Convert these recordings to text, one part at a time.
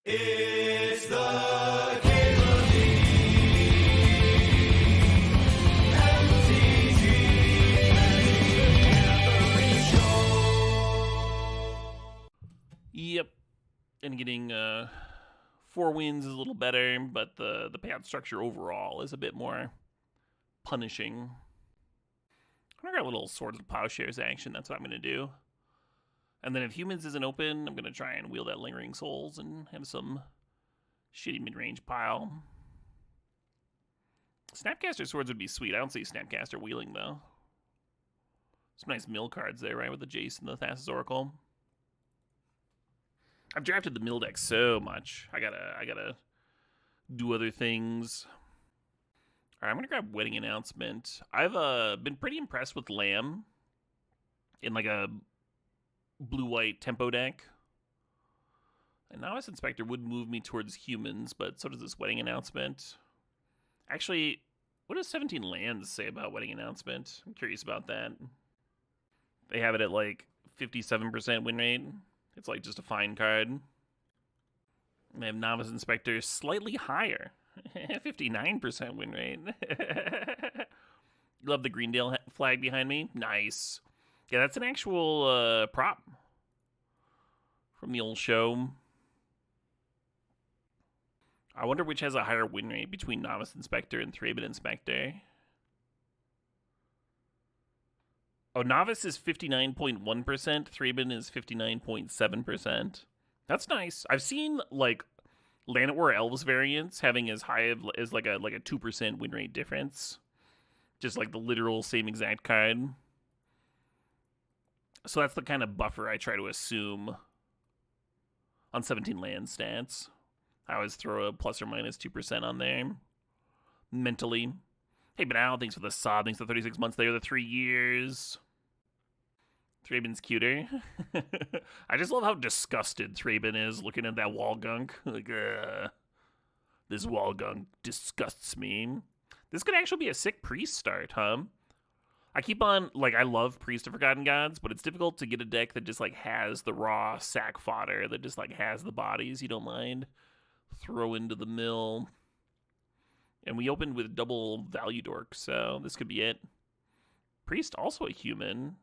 It's the K-Melody MTG Gathering Show. Yep. And getting 4 wins is a little better, but the payout structure overall is a bit more punishing. I got a little Swords of Plowshares action, that's what I'm going to do. And then if Humans isn't open, I'm going to try and wield that Lingering Souls and have some shitty mid-range pile. Snapcaster Swords would be sweet. I don't see Snapcaster wheeling, though. Some nice mill cards there, right, with the Jace and the Thassa's Oracle. I've drafted the mill deck so much. I gotta do other things. Alright, I'm gonna grab Wedding Announcement. I've been pretty impressed with Lamb in like a blue-white tempo deck. And Novice Inspector would move me towards Humans, but so does this Wedding Announcement. Actually, what does 17 Lands say about Wedding Announcement? I'm curious about that. They have it at like 57% win rate. It's like just a fine card. And they have Novice Inspector slightly higher. 59% win rate. Love the Greendale flag behind me. Nice. Yeah, that's an actual prop from the old show. I wonder which has a higher win rate between Novice Inspector and Thraben Inspector. Oh, Novice is 59.1%, Thraben is 59.7%. That's nice. I've seen, like, Land at War Elves variants having as high as like a 2% win rate difference. Just like the literal same exact card. So that's the kind of buffer I try to assume on 17 land stats. I always throw a plus or minus 2% on there. Mentally. Hey, but Al, thanks for the sub. Thanks for the 36 months there, the 3 years. Thraben's cuter. I just love how disgusted Thraben is looking at that wall gunk. Like, this wall gunk disgusts me. This could actually be a sick priest start, huh? I keep on, like, I love Priest of Forgotten Gods, but it's difficult to get a deck that just, like, has the raw sack fodder, that just, like, has the bodies you don't mind throw into the mill. And we opened with double value dork, so this could be it. Priest, also a human.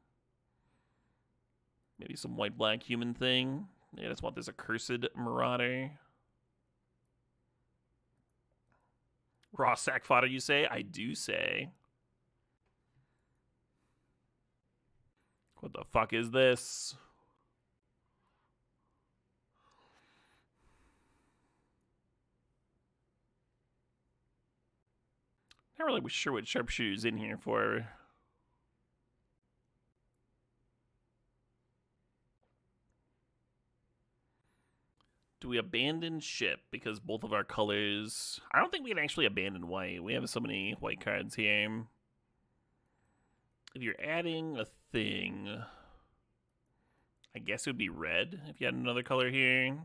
Maybe some white-black human thing. Yeah, I just want this Accursed Marauder. Raw sack fodder, you say? I do say. What the fuck is this? Not really sure what Sharpshooter's in here for. Do we abandon ship because both of our colors... I don't think we can actually abandon white. We have so many white cards here. If you're adding a thing, I guess it would be red if you had another color here.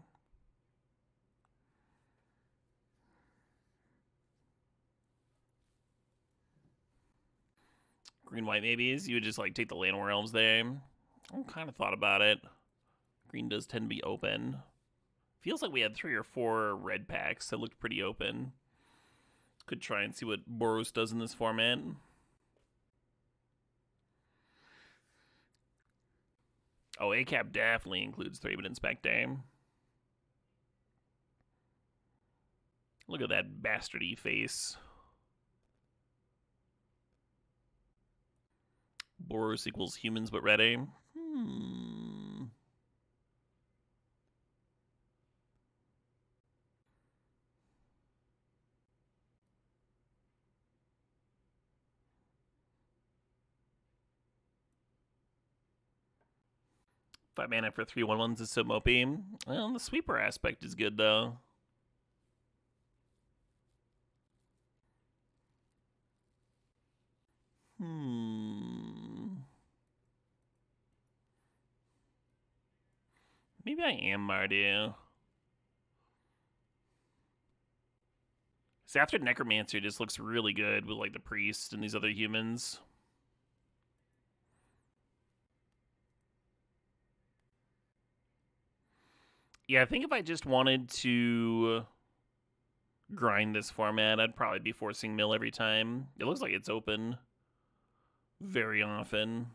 Green-white maybes. You would just like take the Land War Elves there. I kind of thought about it. Green does tend to be open. Feels like we had 3 or 4 red packs that looked pretty open. Could try and see what Boros does in this format. Oh, ACAP definitely includes Thraben Inspector. Look at that bastardy face. Boros equals humans but red aim. Five mana for 3/1/1s is so mopey. Well, the sweeper aspect is good though. Maybe I am Mardu. Xathrid Necromancer just looks really good with like the priest and these other humans. Yeah, I think if I just wanted to grind this format, I'd probably be forcing mill every time. It looks like it's open very often.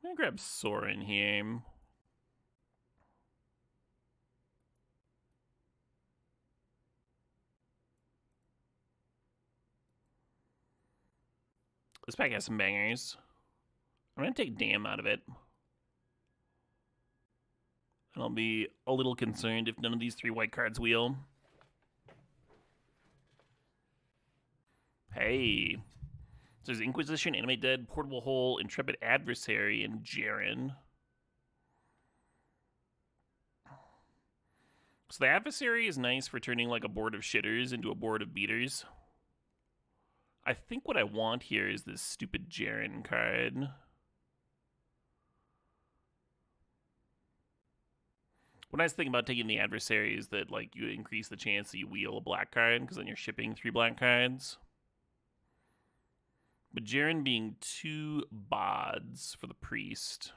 I'm gonna grab Sorin here. This pack has some bangers. I'm gonna take Damn out of it. And I'll be a little concerned if none of these 3 white cards wheel. Hey. So there's Inquisition, Animate Dead, Portable Hole, Intrepid Adversary, and Jerren. So the Adversary is nice for turning like a board of shitters into a board of beaters. I think what I want here is this stupid Jerren card. What nice thing about taking the Adversary is that like you increase the chance that you wheel a black card, because then you're shipping 3 black cards. But Jerren being 2 bods for the priest.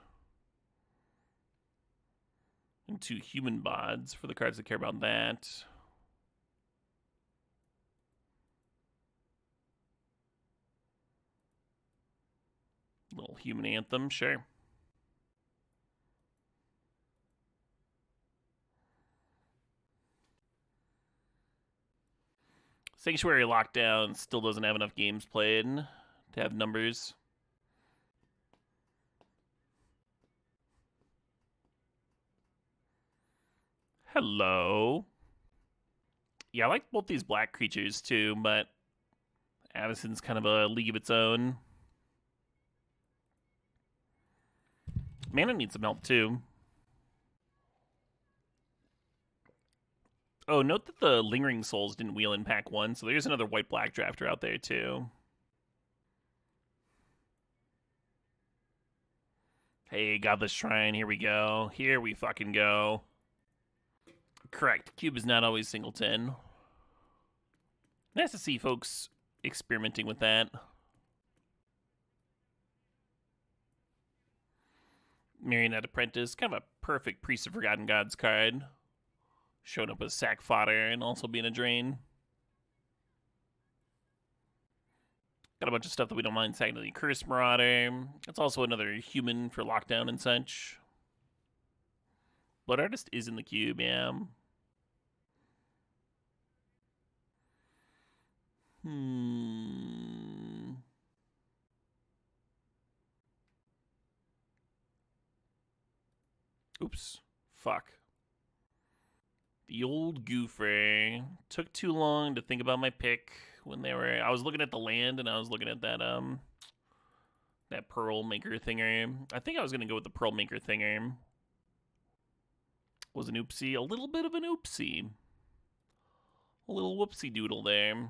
And 2 human bods for the cards that care about that. Little human anthem, sure. Sanctuary Lockdown still doesn't have enough games played to have numbers. Hello. Yeah, I like both these black creatures too, but Avacyn's kind of a league of its own. Mana needs some help too. Oh, note that the Lingering Souls didn't wheel in pack 1, so there's another white-black drafter out there too. Hey, Godless Shrine, here we go. Here we fucking go. Correct. Cube is not always singleton. Nice to see folks experimenting with that. Marionette Apprentice, kind of a perfect Priest of Forgotten Gods card. Showing up as sack fodder and also being a drain. Got a bunch of stuff that we don't mind sacking to the Accursed Marauder. It's also another human for lockdown and such. Blood Artist is in the cube, yeah. Oops. Fuck. The old goofer. Took too long to think about my pick when they were... I was looking at the land and I was looking at that, that Pearl Maker thinger. I think I was going to go with the Pearl Maker thinger. Was an oopsie. A little bit of an oopsie. A little whoopsie doodle there.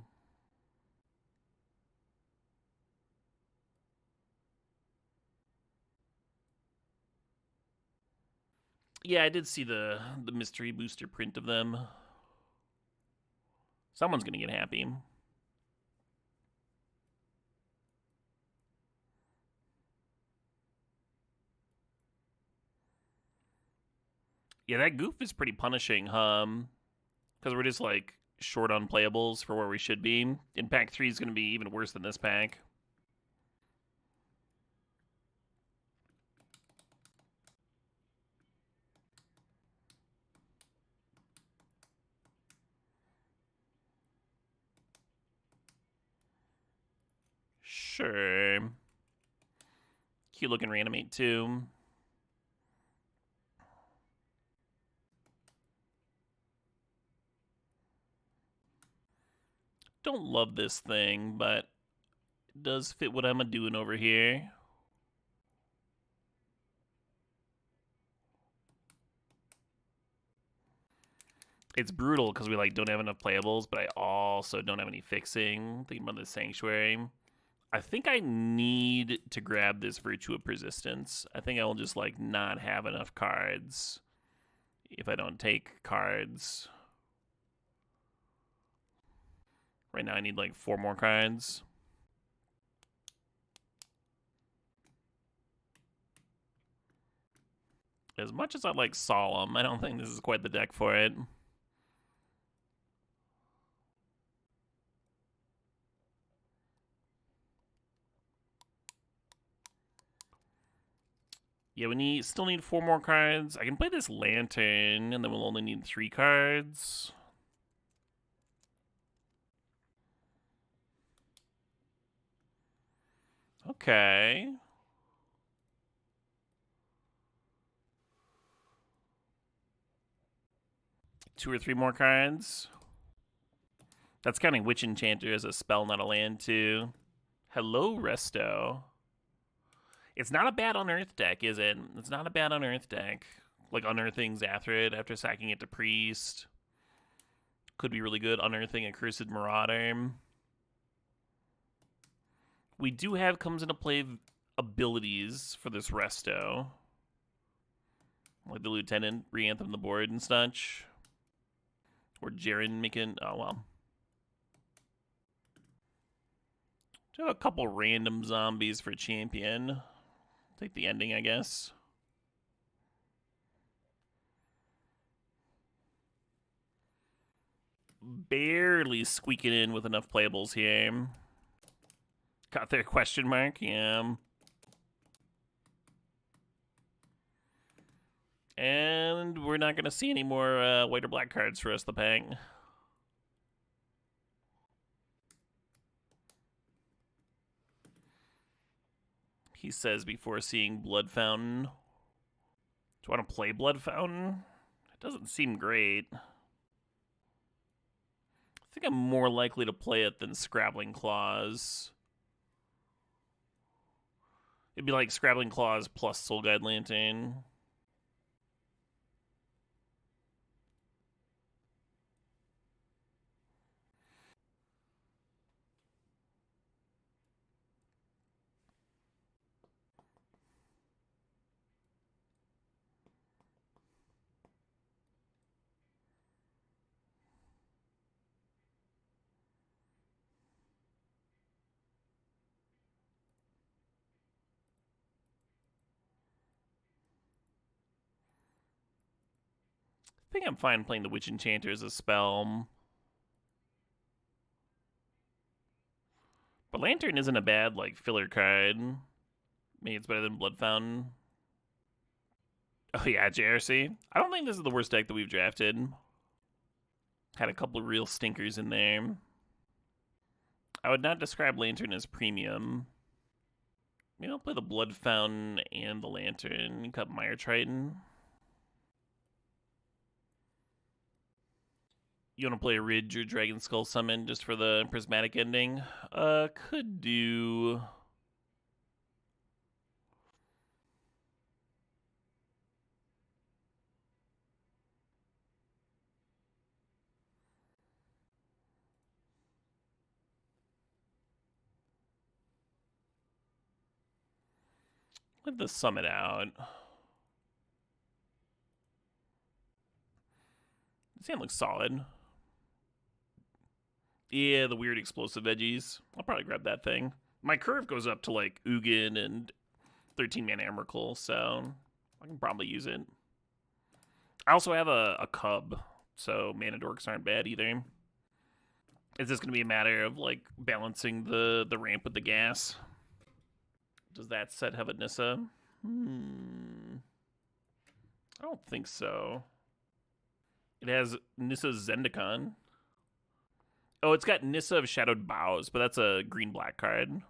Yeah, I did see the mystery booster print of them. Someone's gonna get happy. Yeah, that goof is pretty punishing, because we're just like short on playables for where we should be. And pack 3 is gonna be even worse than this pack. Sure. Cute looking reanimate too. Don't love this thing, but it does fit what I'm doing over here. It's brutal because we like don't have enough playables, but I also don't have any fixing. Thinking about the Sanctuary. I think I need to grab this Virtue of Persistence. I think I will just, like, not have enough cards if I don't take cards. Right now I need, like, 4 more cards. As much as I like Solemn, I don't think this is quite the deck for it. Yeah, we still need 4 more cards. I can play this Lantern, and then we'll only need 3 cards. Okay. Two or 3 more cards. That's counting Witch Enchanter as a spell, not a land, too. Hello, Resto. It's not a bad Unearth deck, is it? It's not a bad Unearth deck. Like Unearthing Xathrid after sacking it to Priest. Could be really good. Unearthing Accursed Marauder. We do have comes into play abilities for this Resto. Like the Lieutenant, re-anthem the board and such. Or Jerren making... Oh, well. Do have a couple random zombies for Champion. Take the ending, I guess. Barely squeaking in with enough playables here. Got their question mark, yeah. And we're not going to see any more white or black cards for us, the pack. He says before seeing Blood Fountain. Do you want to play Blood Fountain? It doesn't seem great. I think I'm more likely to play it than Scrabbling Claws. It'd be like Scrabbling Claws plus Soul Guide Lantern. I think I'm fine playing the Witch Enchanter as a spell. But Lantern isn't a bad, like, filler card. Maybe it's better than Blood Fountain. Oh yeah, JRC. I don't think this is the worst deck that we've drafted. Had a couple of real stinkers in there. I would not describe Lantern as premium. Maybe I'll play the Blood Fountain and the Lantern. Cut Mire Triton. You want to play Arid or Dragonskull Summit just for the Prismatic Ending? Could do... Let the Summit out. This hand looks solid. Yeah, the weird explosive veggies. I'll probably grab that thing. My curve goes up to like Ugin and 13-mana Emrakul, so I can probably use it. I also have a Cub, so mana dorks aren't bad either. Is this going to be a matter of like balancing the ramp with the gas? Does that set have a Nissa? I don't think so. It has Nissa's Zendikon. Oh, it's got Nissa of Shadowed Boughs, but that's a green-black card.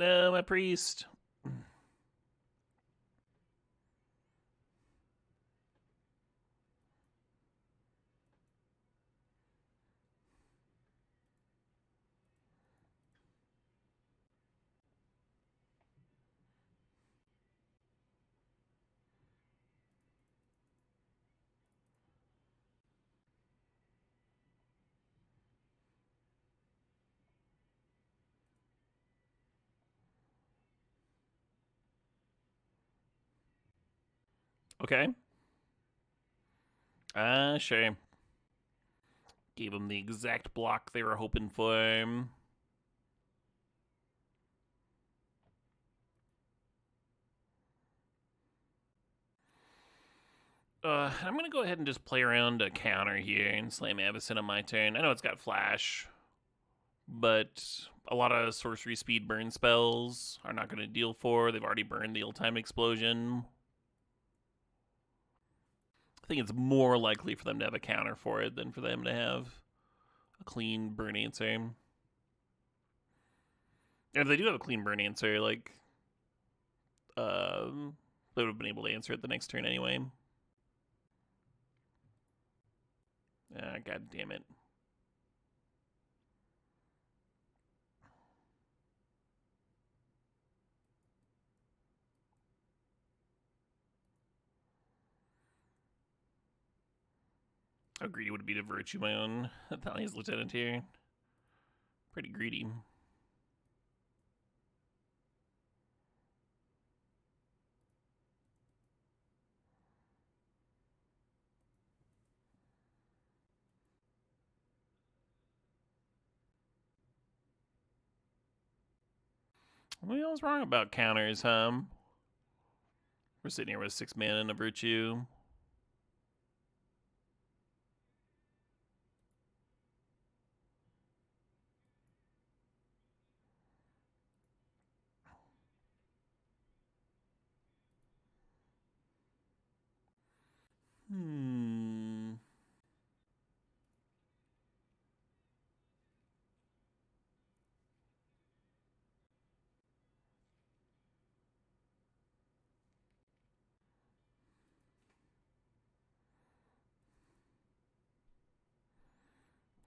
No, my priest. Okay. Sure. Gave them the exact block they were hoping for. I'm going to go ahead and just play around a counter here and slam Avacyn on my turn. I know it's got flash, but a lot of sorcery speed burn spells are not going to deal for. They've already burned the Ill-Timed Explosion. I think it's more likely for them to have a counter for it than for them to have a clean burn answer. And if they do have a clean burn answer, like, they would have been able to answer it the next turn anyway. God damn it. How greedy would it be to virtue my own Thalia's lieutenant here? Pretty greedy. What I was wrong about counters, huh? We're sitting here with 6 mana and a virtue.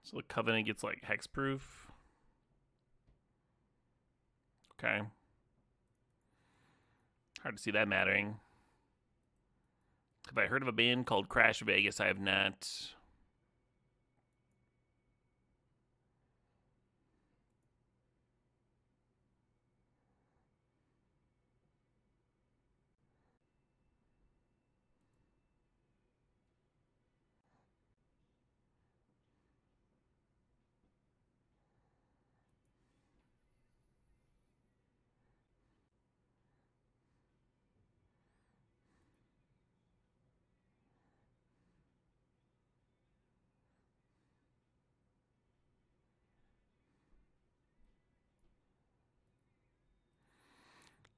So the Covenant gets like hexproof. Okay. Hard to see that mattering. Have I heard of a band called Crash Vegas? I have not.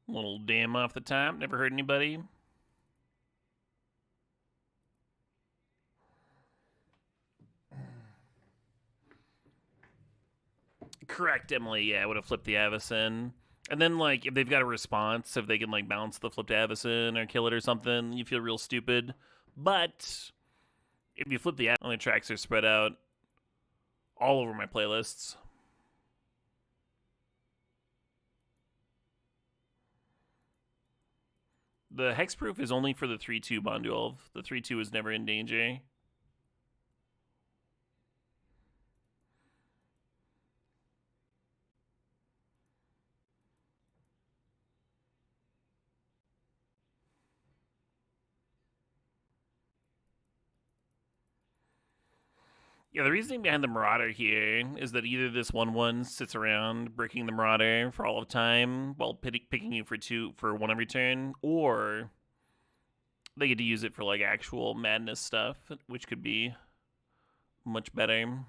Little damn off the top. Never heard anybody. Correct, Emily. Yeah, I would have flipped the Avacyn. And then, like, if they've got a response, if they can, like, bounce the flipped Avacyn or kill it or something, you feel real stupid. But if you flip the Avacyn, the tracks are spread out all over my playlists. The hexproof is only for the 3-2 Bonduel. The 3-2 is never in danger. Yeah, the reasoning behind the Marauder here is that either this 1/1 sits around breaking the Marauder for all of time while picking you for 1 every turn, or they get to use it for like actual madness stuff, which could be much better.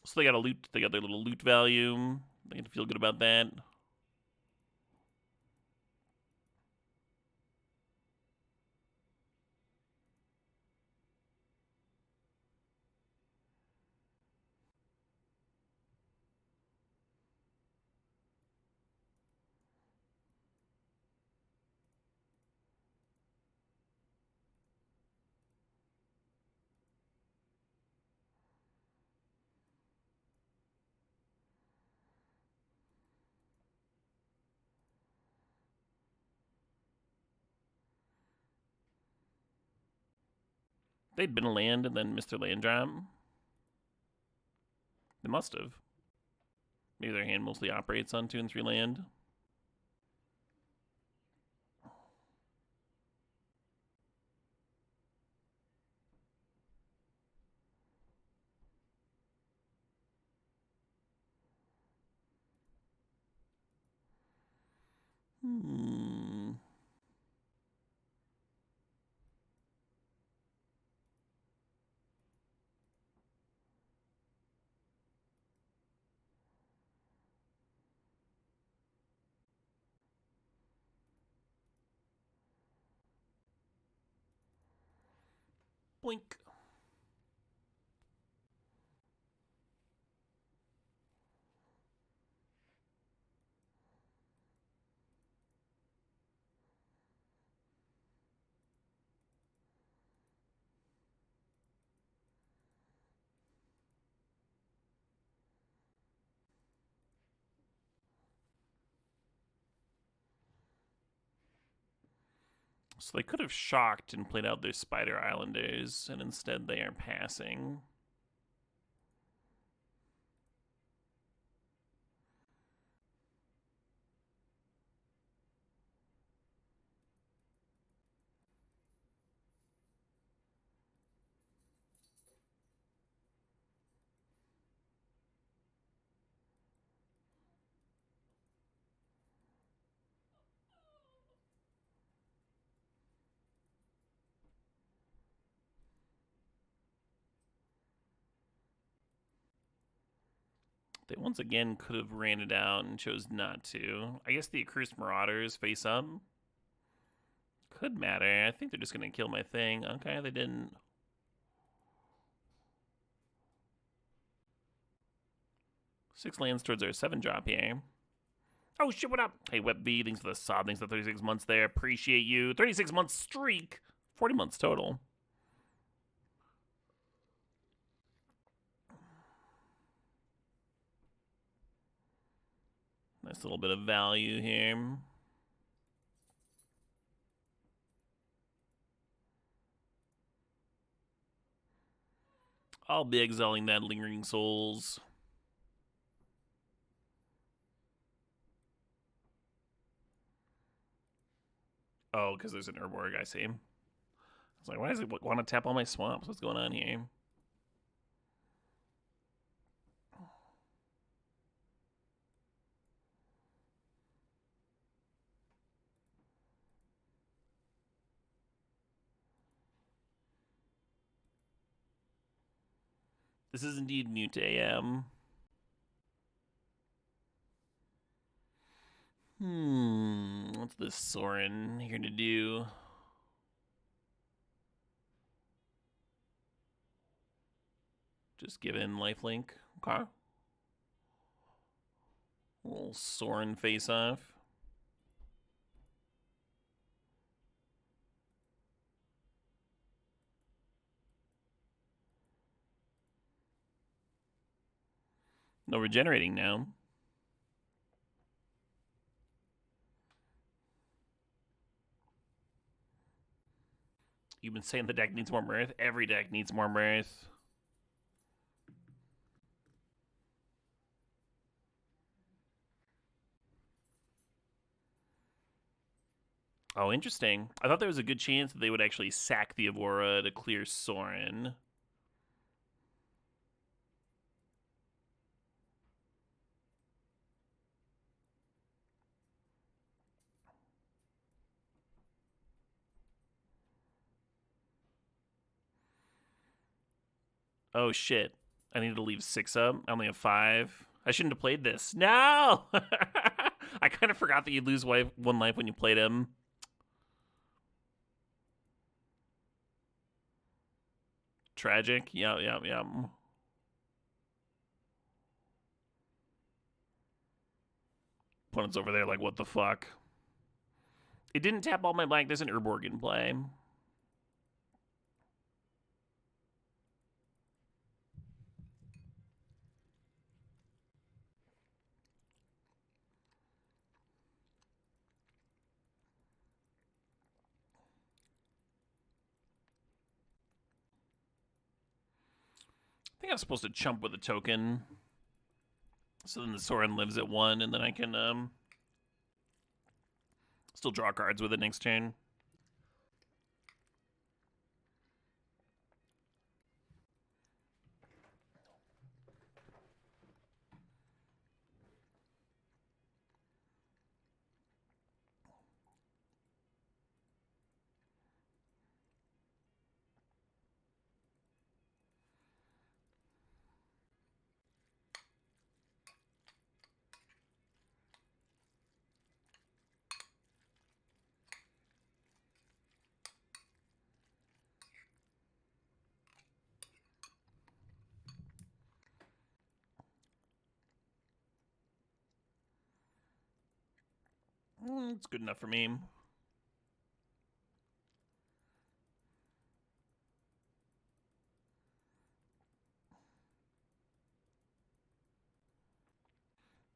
So they got a loot. They got their little loot value. They get to feel good about that. They'd been a land and then missed their land drop. They must have. Maybe their hand mostly operates on 2 and 3 land. Boink. So they could have shocked and played out their Spider Islanders, and instead they are passing. They once again could have ran it out and chose not to. I guess the Accursed Marauders face up. Could matter. I think they're just going to kill my thing. Okay, they didn't. Six lands towards our 7-drop here. Oh shit, what up? Hey, Web B, thanks for the sub. Thanks for the 36 months there. Appreciate you. 36 month streak. 40 months total. Nice little bit of value here. I'll be exiling that Lingering Souls. Oh, because there's an Urborg, I see. I was like, why does it want to tap all my swamps? What's going on here? This is indeed mtga. What's this Sorin here to do? Just give in lifelink. Okay. A little Sorin face off. No regenerating now. You've been saying the deck needs more mirth. Every deck needs more mirth. Oh, interesting. I thought there was a good chance that they would actually sack the Evora to clear Sorin. Oh, shit. I need to leave 6 up. I only have 5. I shouldn't have played this. No! I kind of forgot that you lose 1 life when you played him. Tragic. Yeah. Opponent's over there like, what the fuck? It didn't tap all my black. There's an Urborg in play. think I'm supposed to chump with a token. So then the Sorin lives at 1, and then I can still draw cards with it next turn. It's good enough for me.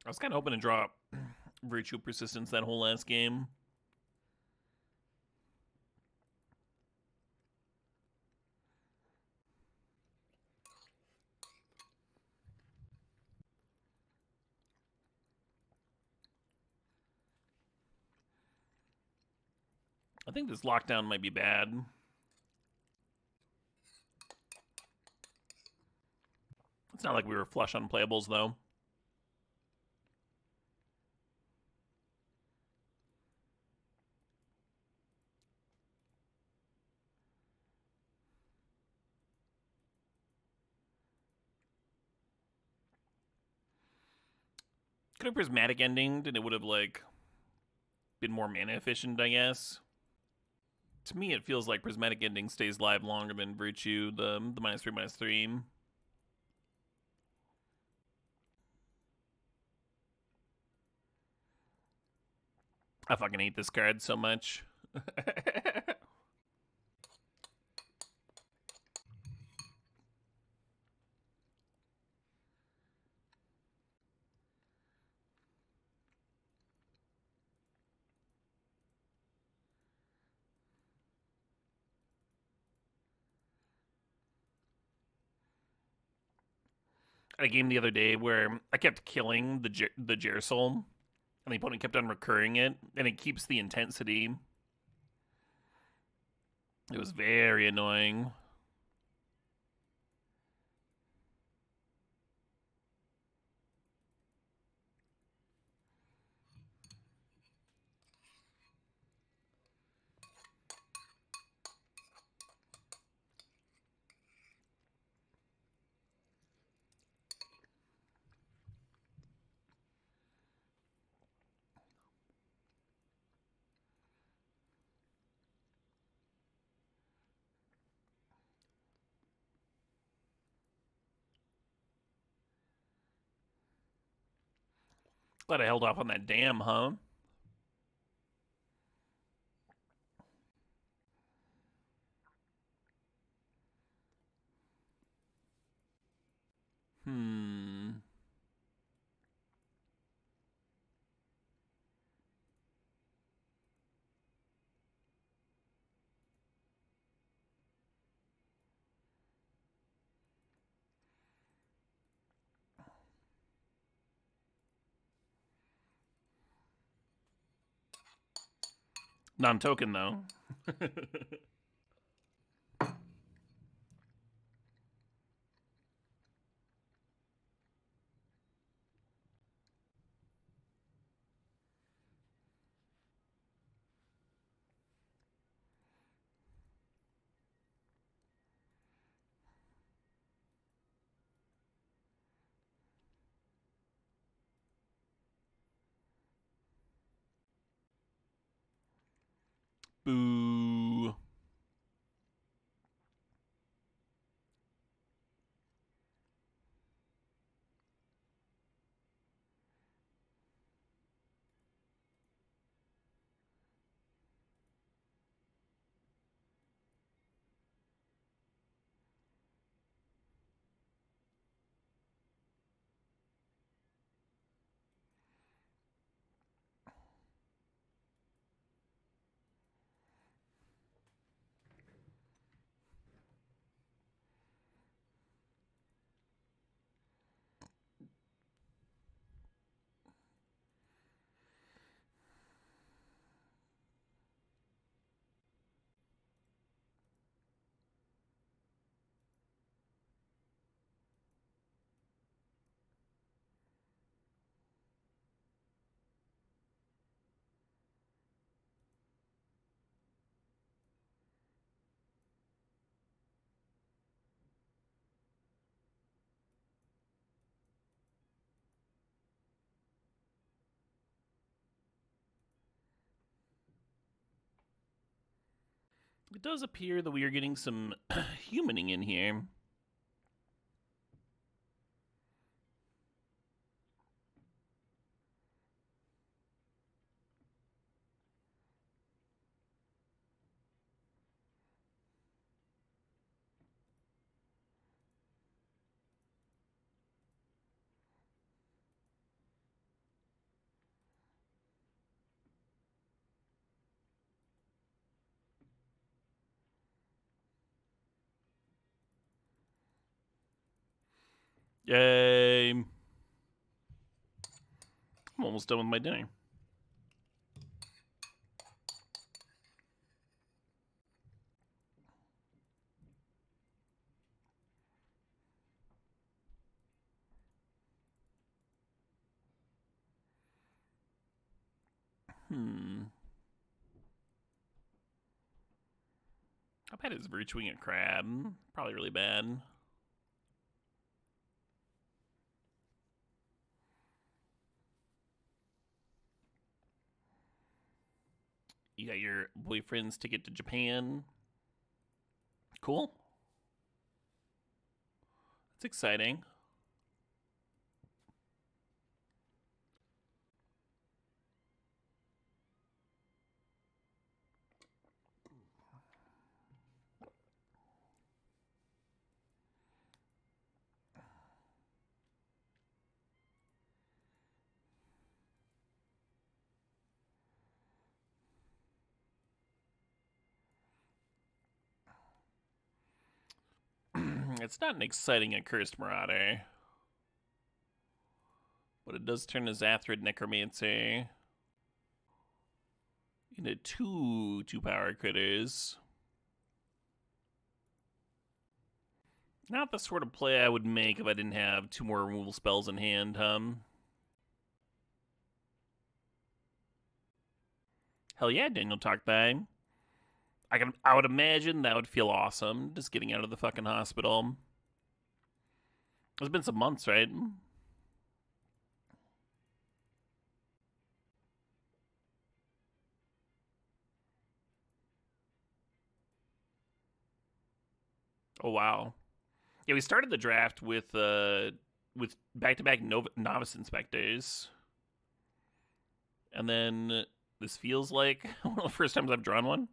I was kind of hoping to draw Virtue Persistence that whole last game. I think this lockdown might be bad. It's not like we were flush on playables, though. Could have Prismatic Ending, and it would have, like, been more mana efficient, I guess. To me, it feels like Prismatic Ending stays live longer than Virtue, the -3/-3. I fucking hate this card so much. I had a game the other day where I kept killing the Jersoul, and the opponent kept on recurring it, and it keeps the intensity. It was very annoying. Glad I held off on that dam, huh? Non-token, though. Boo. It does appear that we are getting some humaning in here. Yay! I'm almost done with my dinner. How bad is Virtuing a crab? Probably really bad. You got your boyfriend's ticket to Japan. Cool. That's exciting. It's not an exciting Accursed Marauder, but it does turn a Xathrid Necromancer into two power critters. Not the sort of play I would make if I didn't have 2 more removal spells in hand, Hell yeah, Daniel Talk Time. I would imagine that would feel awesome, just getting out of the fucking hospital. It's been some months, right? Oh wow. Yeah, we started the draft with back-to-back Novice Inspectors. And then this feels like one of the first times I've drawn one.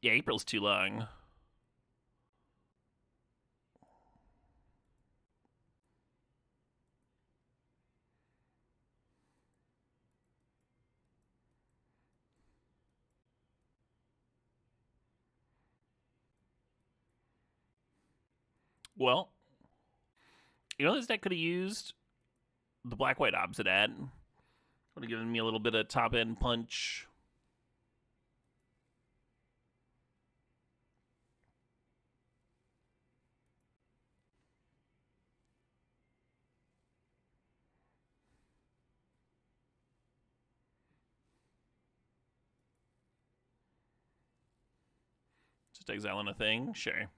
Yeah, April's too long. Well, you know this deck could have used the black-white Obsidian. Would have given me a little bit of top-end punch. Just exiling a thing? Sure.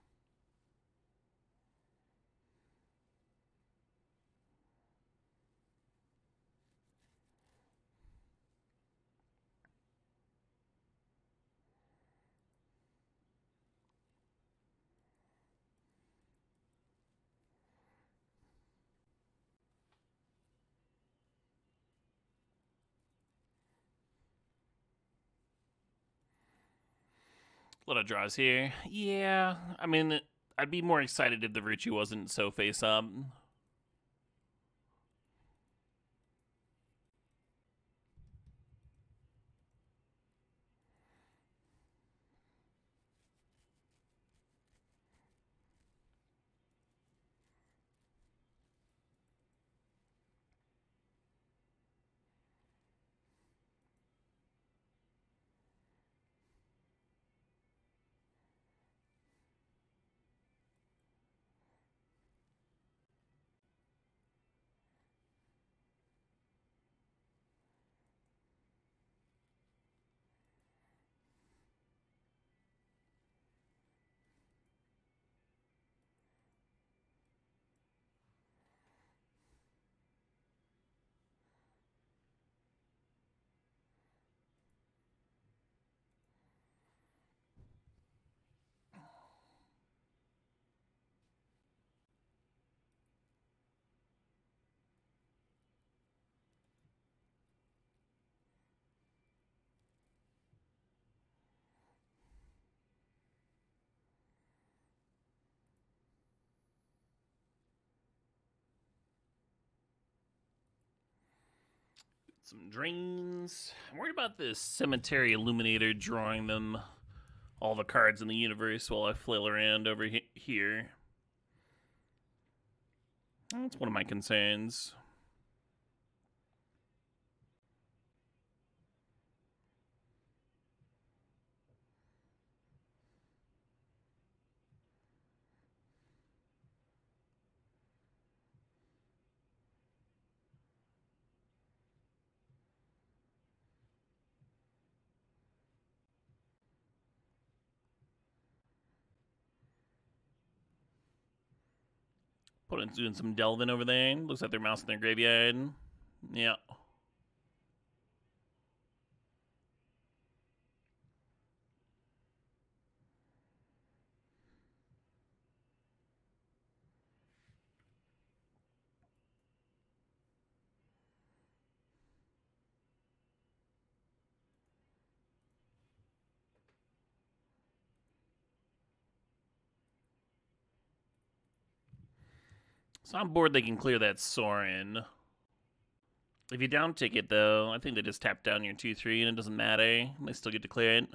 A lot of draws here. Yeah, I mean, I'd be more excited if the Virtue wasn't so face-up. Some drains. I'm worried about this Cemetery Illuminator drawing them all the cards in the universe while I flail around over here. That's one of my concerns. Opponent's doing some delving over there. Looks like they're mousing their graveyard. Yeah. So on board, they can clear that Sorin. If you down ticket, though, I think they just tap down your 2-3 and it doesn't matter. They still get to clear it.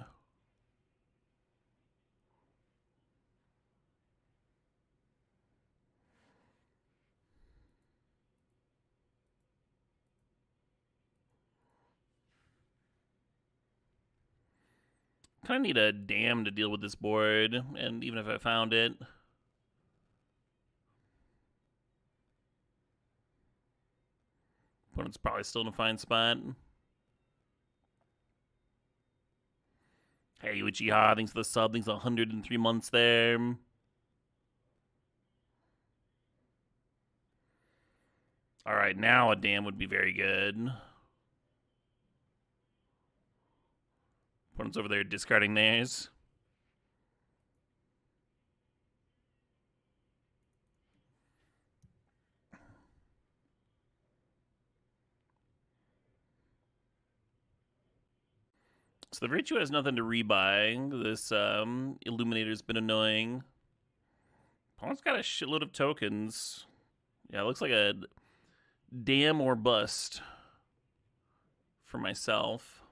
Kind of need a dam to deal with this board, and even if I found it. Opponent's probably still in a fine spot. Hey, Uchiha, thanks for the sub. Thanks for 103 months there. Alright, now a dam would be very good. Opponent's over there discarding theirs. So the Virtue has nothing to rebuy. This Illuminator's been annoying. Opponent's got a shitload of tokens. Yeah, it looks like a dam or bust for myself.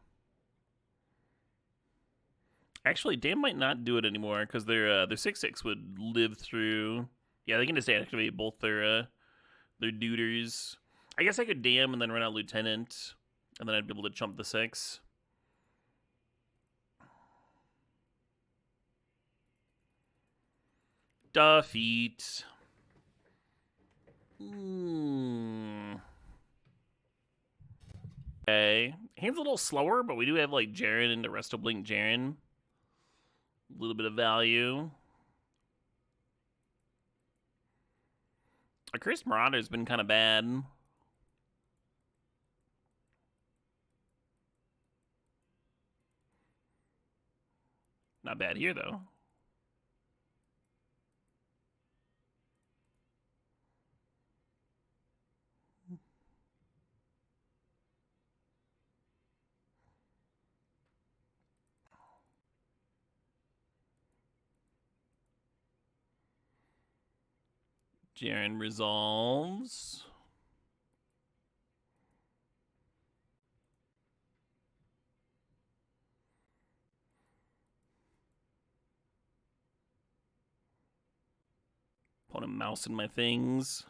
Actually, dam might not do it anymore because their 6/6 would live through. Yeah, they can just activate both their duders. I guess I could dam and then run out Lieutenant, and then I'd be able to chump the 6. Defeat. Okay. Hand's a little slower, but we do have like Jerren into Resto Blink Jerren. A little bit of value. Accursed Marauder has been kind of bad. Not bad here, though. Jerren resolves. Opponent mousing my things.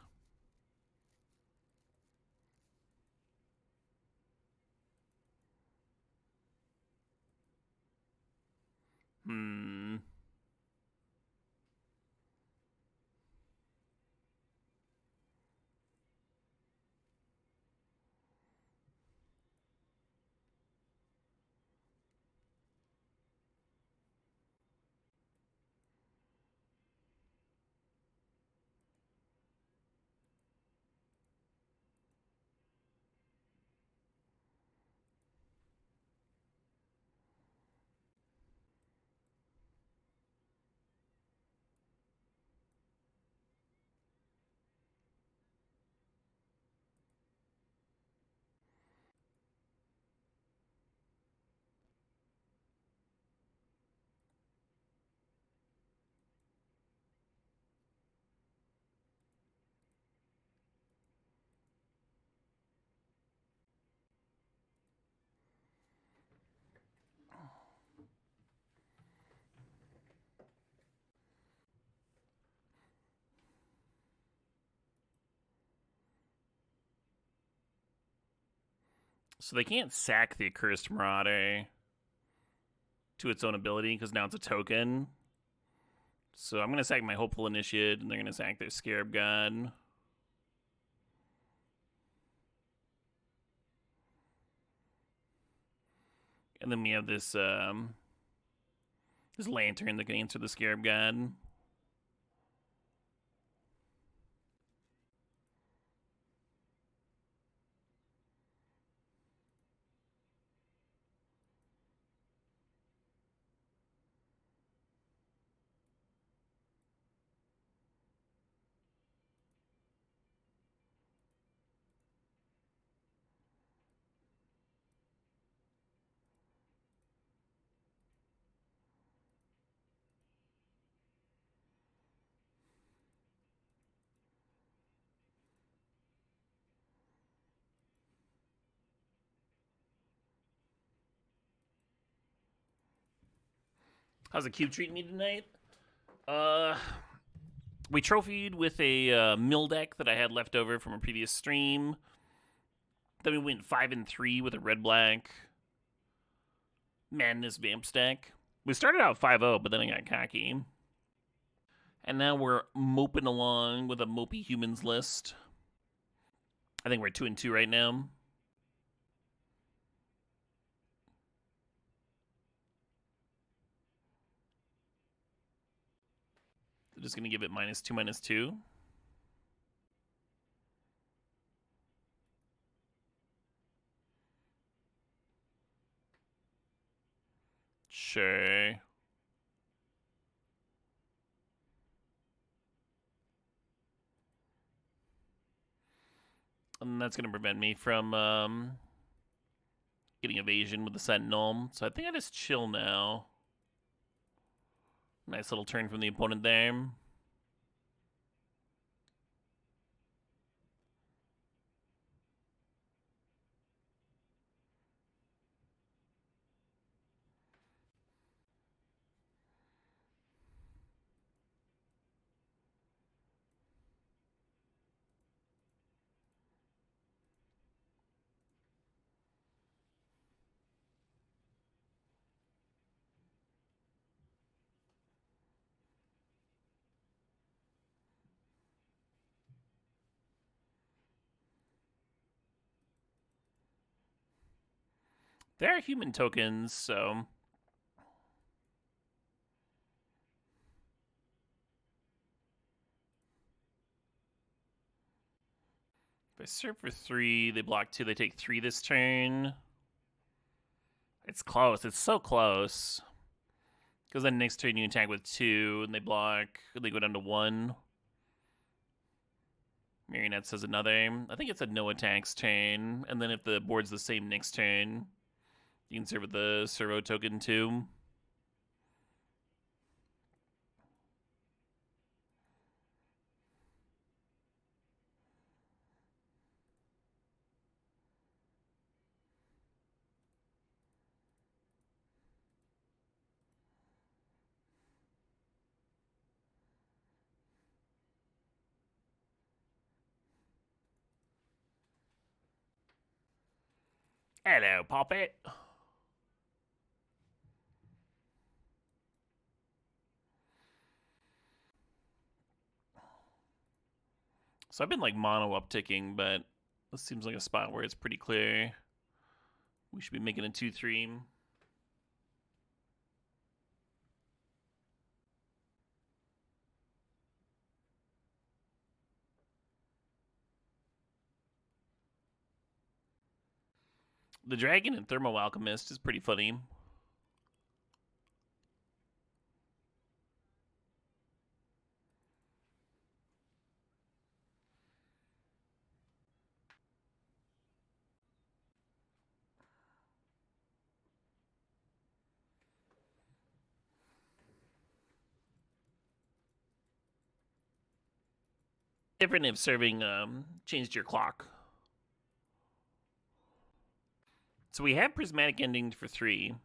So they can't sack the Accursed Marauder to its own ability because now it's a token. So I'm going to sack my Hopeful Initiate, and they're going to sack their Scarab God. And then we have this this Lantern that can answer the Scarab God. How's the cube treating me tonight? We trophied with a mill deck that I had left over from a previous stream. Then we went 5-3 with a red-black Madness Vamp stack. We started out 5-0, but then I got cocky. And now we're moping along with a Mopey Humans list. I think we're 2-2 right now. Just going to give it -2/-2. Sure. And that's going to prevent me from getting evasion with the Sentinel. So I think I just chill now. Nice little turn from the opponent there. There are human tokens, so if I serve for 3, they block 2, they take 3 this turn. It's close. It's so close. Because then next turn you attack with 2, and they block, and they go down to 1. Marionette says another. I think it's a no attacks turn, and then if the board's the same next turn, you can serve with the Servo token too. Hello, Poppet. So I've been like mono upticking, but this seems like a spot where it's pretty clear we should be making a 2-3. The Dragon and Thermo Alchemist is pretty funny. Different if serving changed your clock. So we have Prismatic Ending for 3.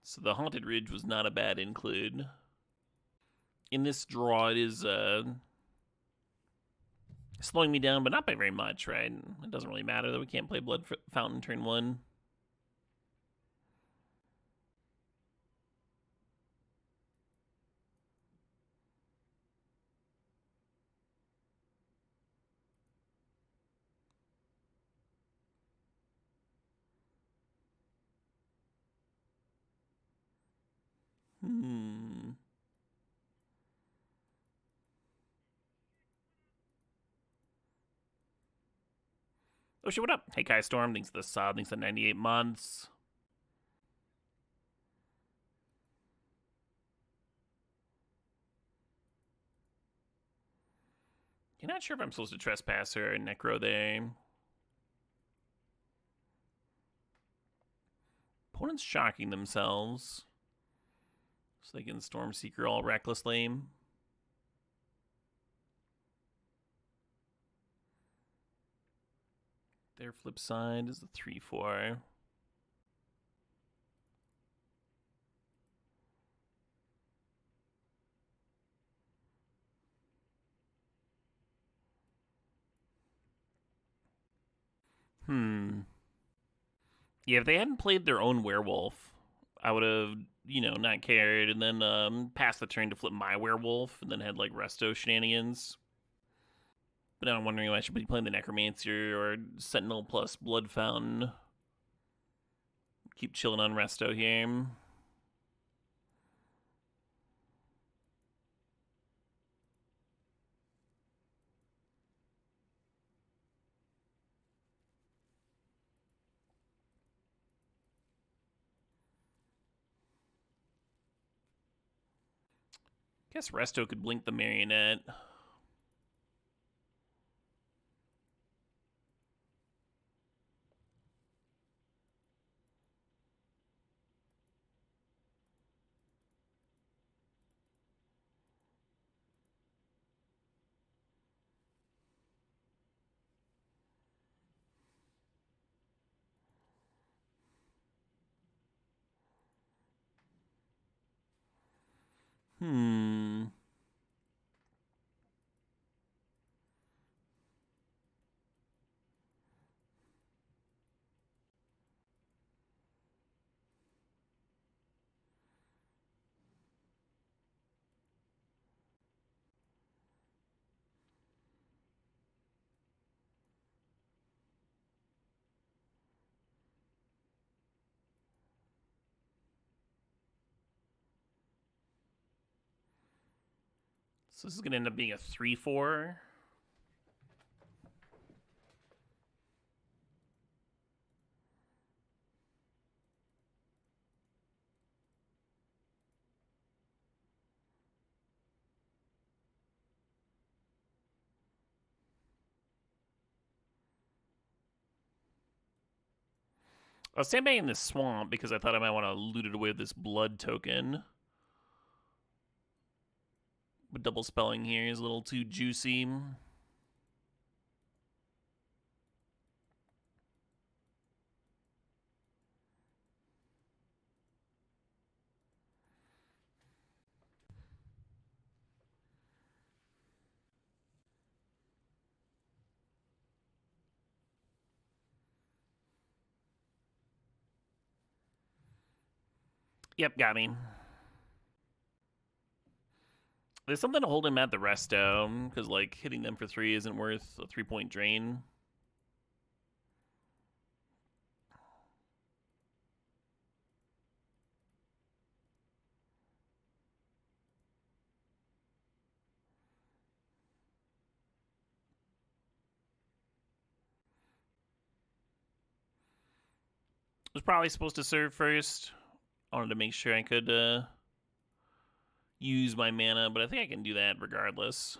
So the Haunted Ridge was not a bad include. In this draw, it is slowing me down, but not by very much, right? It doesn't really matter that we can't play Blood Fountain turn 1. Oh shit, what up? Hey Kai Storm, thanks for the sub, thanks for 98 months. You're not sure if I'm supposed to Trespasser or Necro there. Opponents shocking themselves. So they can Stormseeker all recklessly. Their flip side is the 3-4. Yeah, if they hadn't played their own werewolf, I would have, not cared, and then passed the turn to flip my werewolf, and then had like resto shenanigans. But now I'm wondering if I should be playing the Necromancer or Sentinel plus Blood Fountain. Keep chilling on resto here. Guess resto could blink the Marionette. So this is going to end up being a 3-4. I was standing in this swamp because I thought I might want to loot it away with this blood token. But double spelling here is a little too juicy. Yep, got me. There's something to hold him at the resto, because, like, hitting them for 3 isn't worth a 3-point drain. Was probably supposed to serve first. I wanted to make sure I could use my mana, but I think I can do that regardless.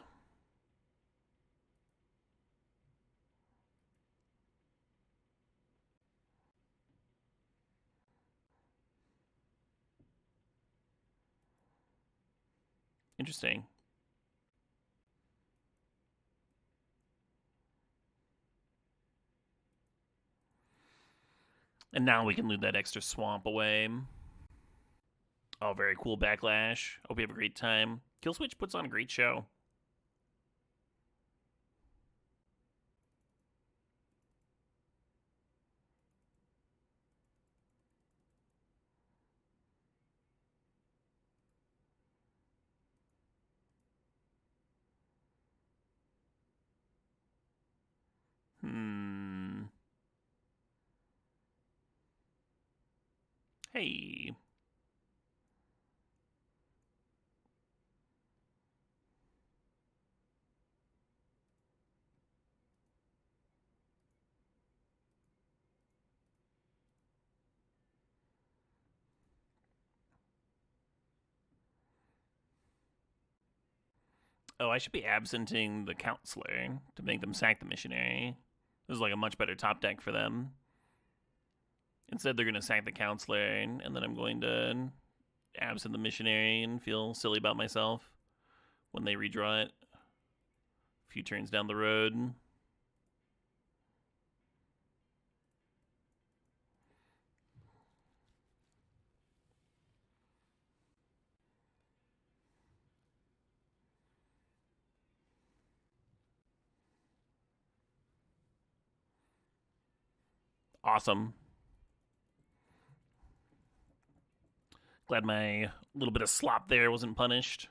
Interesting. And now we can loot that extra swamp away. Oh, very cool backlash. Hope you have a great time. Killswitch puts on a great show. Hey. Oh, I should be absenting the Counselor to make them sack the Missionary. This is like a much better top deck for them. Instead, they're going to sack the Counselor, and then I'm going to absent the Missionary and feel silly about myself when they redraw it a few turns down the road. Awesome. Glad my little bit of slop there wasn't punished.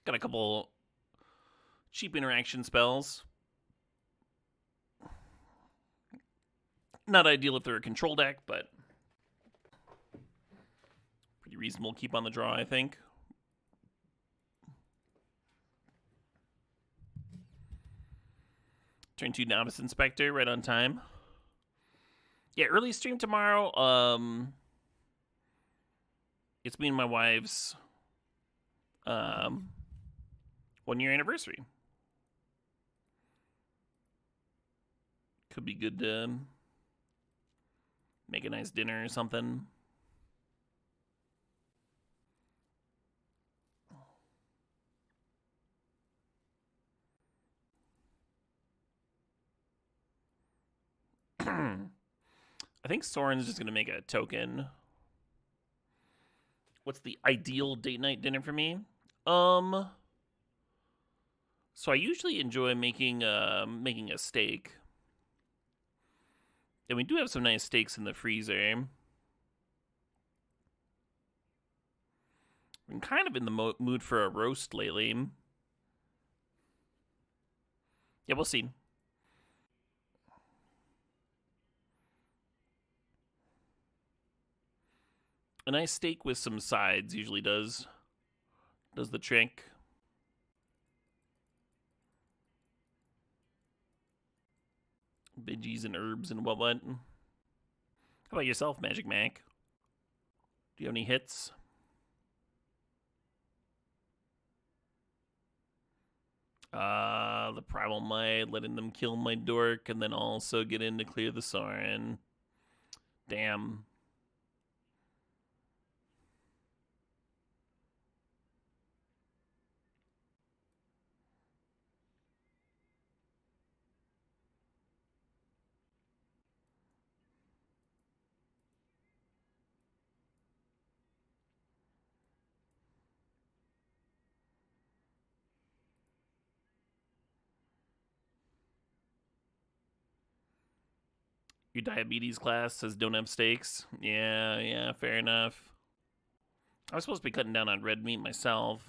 Got a couple cheap interaction spells. Not ideal if they're a control deck, but pretty reasonable keep on the draw, I think. Turn 2 Novice Inspector right on time. Yeah, early stream tomorrow. It's me and my wife's 1-year anniversary. Could be good to make a nice dinner or something. I think Sorin's just going to make a token. What's the ideal date night dinner for me? So I usually enjoy making a steak. And we do have some nice steaks in the freezer. I'm kind of in the mood for a roast lately. Yeah, we'll see. A nice steak with some sides usually does the trick. Veggies and herbs and what. How about yourself, Magic Mac? Do you have any hits? The Primal Might, letting them kill my dork, and then also get in to clear the Sorin. Damn. Your diabetes class says don't have steaks. Yeah, fair enough. I was supposed to be cutting down on red meat myself.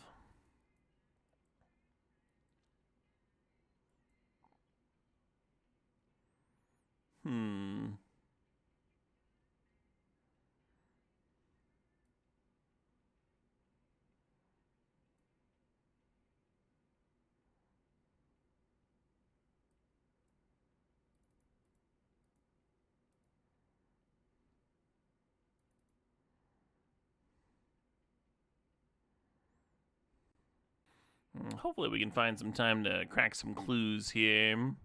Hopefully we can find some time to crack some clues here.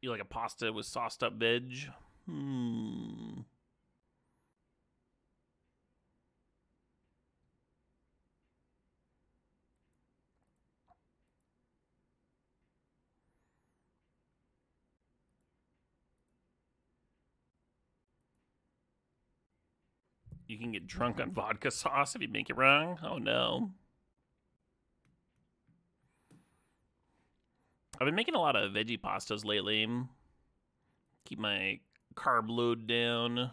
You like a pasta with sauced up veg? You can get drunk on vodka sauce if you make it wrong? Oh no. I've been making a lot of veggie pastas lately. Keep my carb load down.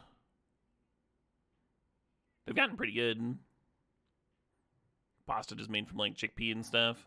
They've gotten pretty good. Pasta just made from like chickpea and stuff.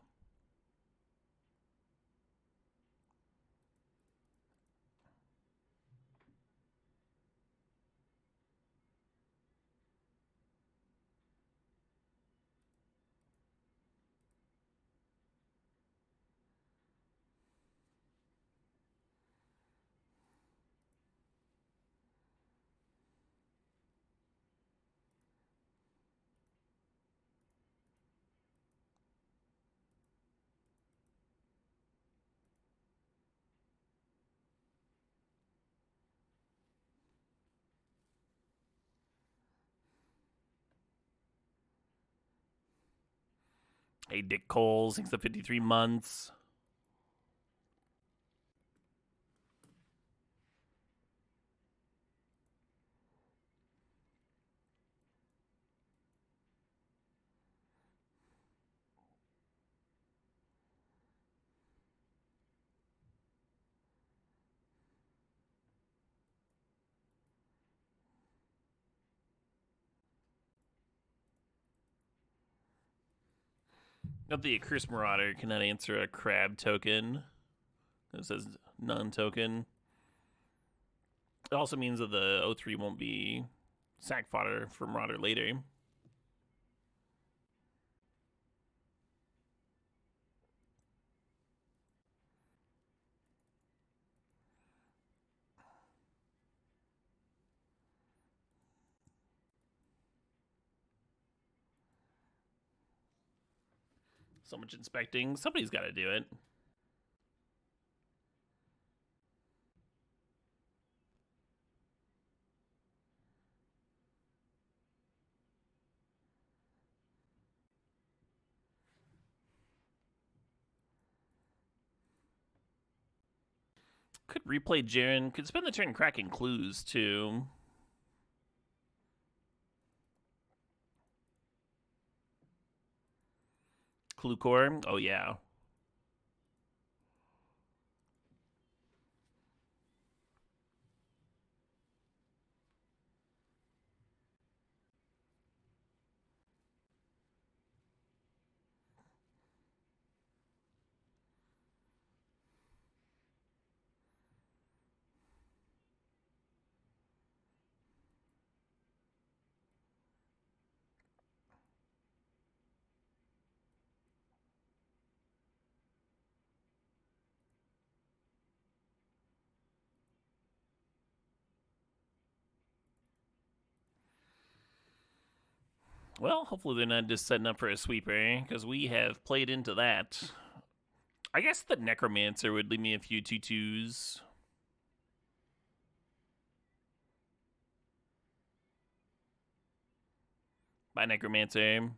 Hey, Dick Coles, thanks for 53 months. Note the Accursed Marauder cannot answer a crab token. It says non-token. It also means that the O3 won't be sack fodder for Marauder later. So much inspecting. Somebody's got to do it. Could replay Jerren. Could spend the turn cracking clues, too. Clue Core? Oh, yeah. Well, hopefully they're not just setting up for a sweeper, because we have played into that. I guess the Necromancer would leave me a few 2/2s. Bye, Necromancer.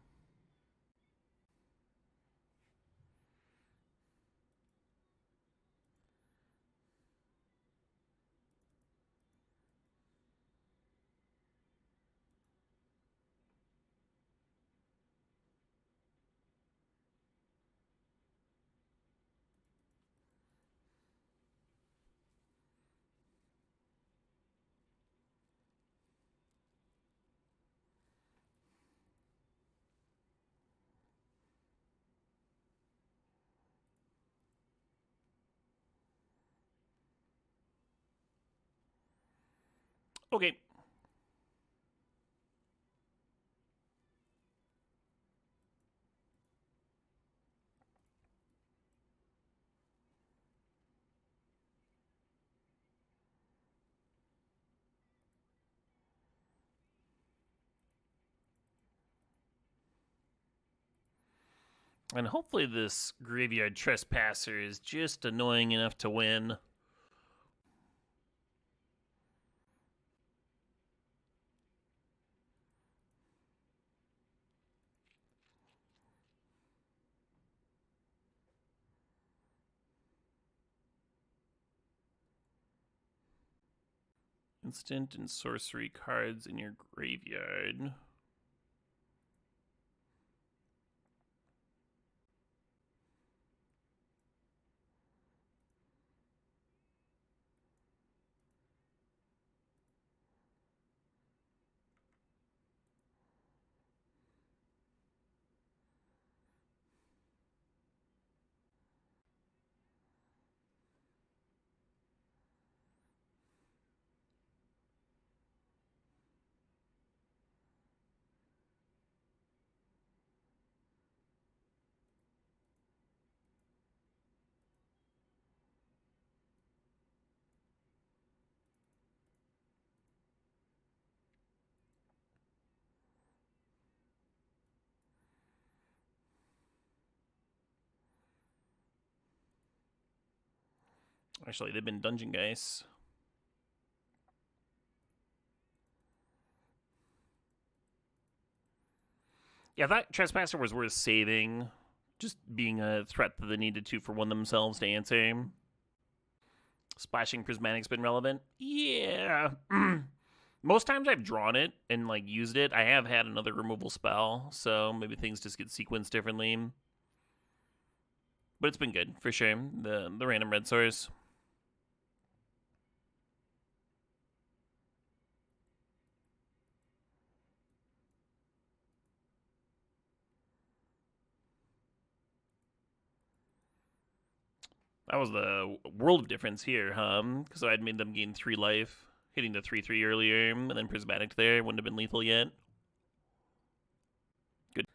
Okay. And hopefully this Graveyard Trespasser is just annoying enough to win. Instant and sorcery cards in your graveyard. Actually, they've been dungeon guys. Yeah, that Trespasser was worth saving. Just being a threat that they needed to for one themselves to answer. Splashing Prismatic's been relevant. Yeah. Most times I've drawn it and like used it. I have had another removal spell, so maybe things just get sequenced differently. But it's been good for sure. The random red source. That was the world of difference here, huh? Because I had made them gain 3 life, hitting the 3/3 earlier, and then Prismatic there wouldn't have been lethal yet. Good.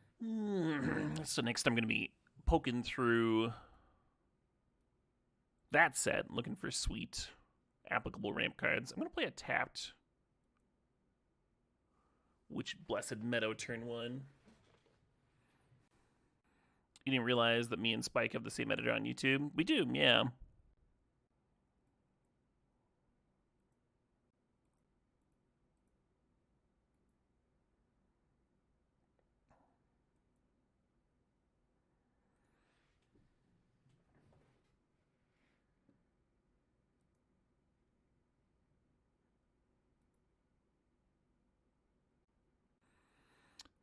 So next I'm going to be poking through that set, looking for sweet applicable ramp cards. I'm going to play a tapped Witch Blessed Meadow turn 1. You didn't realize that me and Spike have the same editor on YouTube? We do, yeah.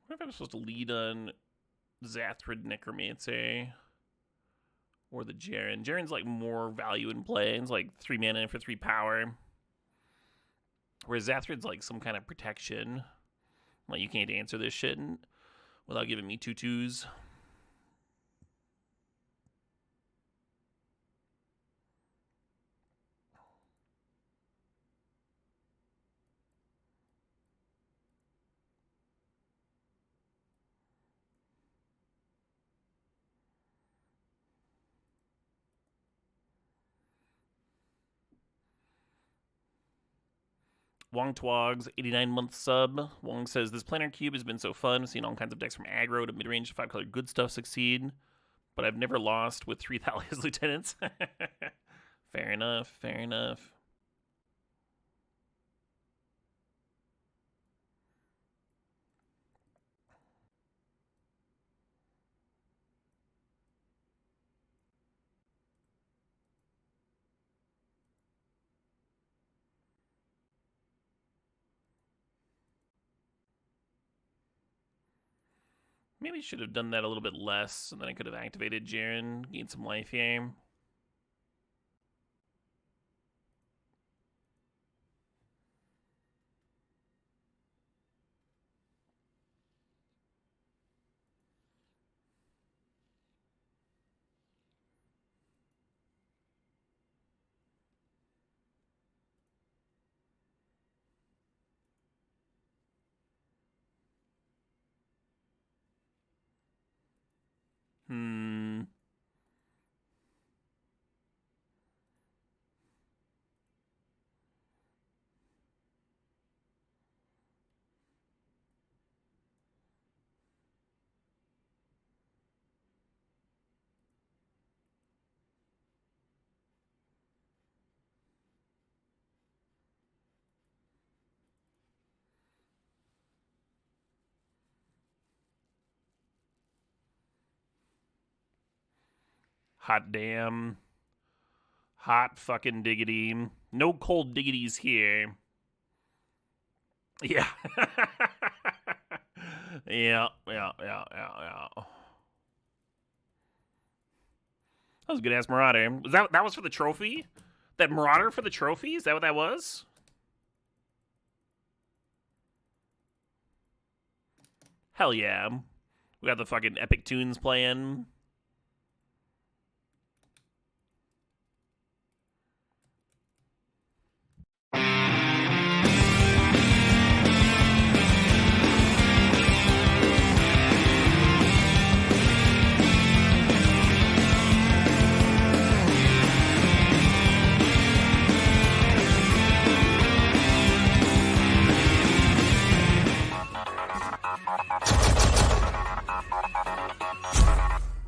I wonder if I'm supposed to lead on Xathrid Necromancer or the Jerren. Jerren's like more value in play. It's like 3 mana for 3 power. Whereas Xathrid's like some kind of protection. Like you can't answer this shit without giving me 2/2s. Wong Twog's 89-month sub. Wong says, this Planar Cube has been so fun, seeing all kinds of decks from aggro to mid-range to 5-color good stuff succeed, but I've never lost with 3 Thalia's Lieutenants. Fair enough, fair enough. Maybe should have done that a little bit less, and then I could have activated Jerren, gained some life here. Hot damn. Hot fucking diggity. No cold diggities here. Yeah. Yeah. That was a good ass Marauder. Was that was for the trophy? That Marauder for the trophy? Is that what that was? Hell yeah. We got the fucking epic tunes playing.